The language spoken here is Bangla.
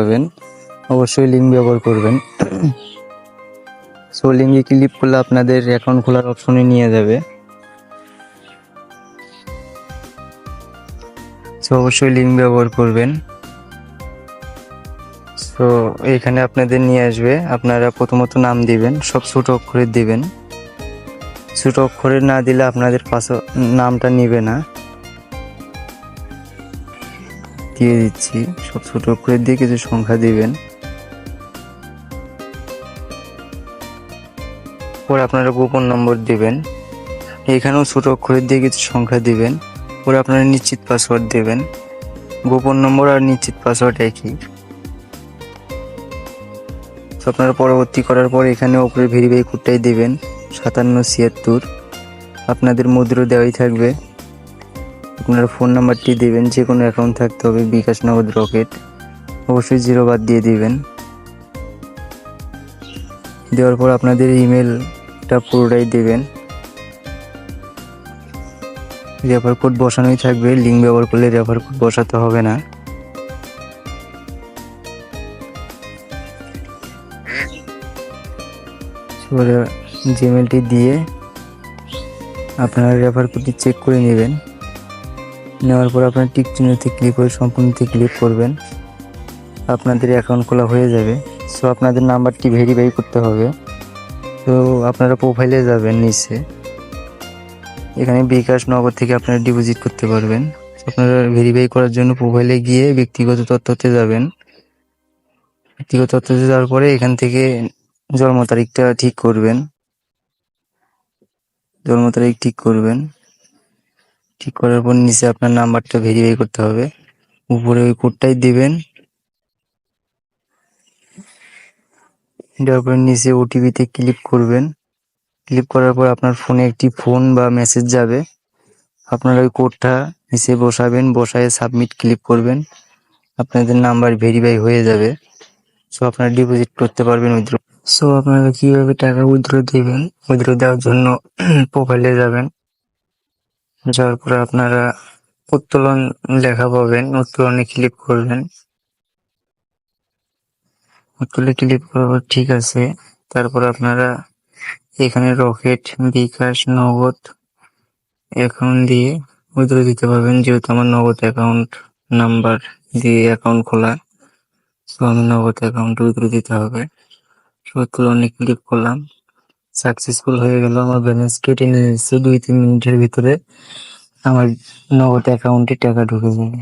পাবেন, অবশ্যই লিঙ্ক ব্যবহার করবেন। সো লিঙ্কে ক্লিক করলে আপনাদের অ্যাকাউন্ট খোলার অপশনে নিয়ে যাবে। সো অবশ্যই লিঙ্ক ব্যবহার করবেন। সো এখানে আপনাদের নিয়ে আসবে, আপনারা প্রথমত নাম দিবেন, সব ছোট অক্ষরে দিবেন। ছোট অক্ষরে না দিলে আপনাদের নামটা নিবে না। দিয়ে দিচ্ছি, সব ছোট অক্ষরে দিয়ে কিছু সংখ্যা দিবেন। পরে আপনারা গোপন নম্বর দিবেন, এখানেও ছোট অক্ষরে দিয়ে কিছু সংখ্যা দিবেন। পরে আপনারা নিশ্চিত পাসওয়ার্ড দেবেন। গোপন নম্বর আর নিশ্চিত পাসওয়ার্ড একই। তো আপনারা পরবর্তী করার পর এখানে উপরে ভেরিফাই কোডটাই দেবেন, 5776। আপনাদের মুদ্রা দেওয়াই থাকবে। আপনার ফোন নাম্বারটি দেবেন, যে কোনো অ্যাকাউন্ট থাকতে হবে, বিকাশ, নগদ, রকেট। অবশ্যই 0 বাদ দিয়ে দিবেন। দেওয়ার পর আপনাদের ইমেলটা পুরোটাই দেবেন। রেফার কোড বসানোই থাকবে, লিঙ্ক ব্যবহার করলে রেফার কোড বসাতে হবে না। জিমেলটি দিয়ে আপনারা রেফার কোডটি চেক করে নেবেন। নেওয়ার পর আপনার টিক চিহ্নতে ক্লিক করে সম্পূর্ণতে ক্লিক করবেন, আপনাদের অ্যাকাউন্ট খোলা হয়ে যাবে। সো আপনাদের নাম্বারটি ভেরিফাই করতে হবে। তো আপনারা প্রোফাইলে যাবেন, নিচে এখানে বিকাশ, নগদ থেকে আপনারা ডিপোজিট করতে পারবেন। আপনারা ভেরিফাই করার জন্য প্রোফাইলে গিয়ে ব্যক্তিগত তথ্যতে যাবেন। ব্যক্তিগত তথ্যতে যাওয়ার পরে এখান থেকে জন্ম তারিখটা ঠিক করবেন। জন্ম তারিখ ঠিক করবেন। ঠিক করার পর নিচে আপনার নাম্বারটা ভেরিফাই করতে হবে, উপরে ওই কোডটাই দিবেন। দেওয়ার পর নিচে ওটিপিতে ক্লিক করবেন। ক্লিক করার পর আপনার ফোনে একটি ফোন বা মেসেজ যাবে, আপনারা ওই কোডটা নিচে বসাবেন, বসায় সাবমিট ক্লিক করবেন। আপনাদের নাম্বার ভেরিফাই হয়ে যাবে। সো আপনারা ডিপোজিট করতে পারবেন, উইথড্র। সো আপনারা কিভাবে টাকা উইথড্র দেবেন, উইথড্র দেওয়ার জন্য প্রোফাইলে যাবেন। যাওয়ার পরে আপনারা উত্তোলন লেখা পাবেন, উত্তোলনে ক্লিক করবেন। উত্তোলনে ক্লিক করার পর ঠিক আছে। তারপর আপনারা এখানে রকেট, বিকাশ, নগদ অ্যাকাউন্ট দিয়ে উইথড্র দিতে পারবেন, যেহেতু আমার নগদ অ্যাকাউন্ট নাম্বার দিয়ে অ্যাকাউন্ট খোলা। সো আমি নগদ অ্যাকাউন্ট উইথড্র দিতে হবে। উত্তোলনে ক্লিক করলাম, সাকসেসফুল হয়ে গেল। আমার ব্যালেন্স কেটে নিয়েছে, 2-3 মিনিটের ভিতরে আমার নগদ অ্যাকাউন্টে টাকা ঢুকে যাবে।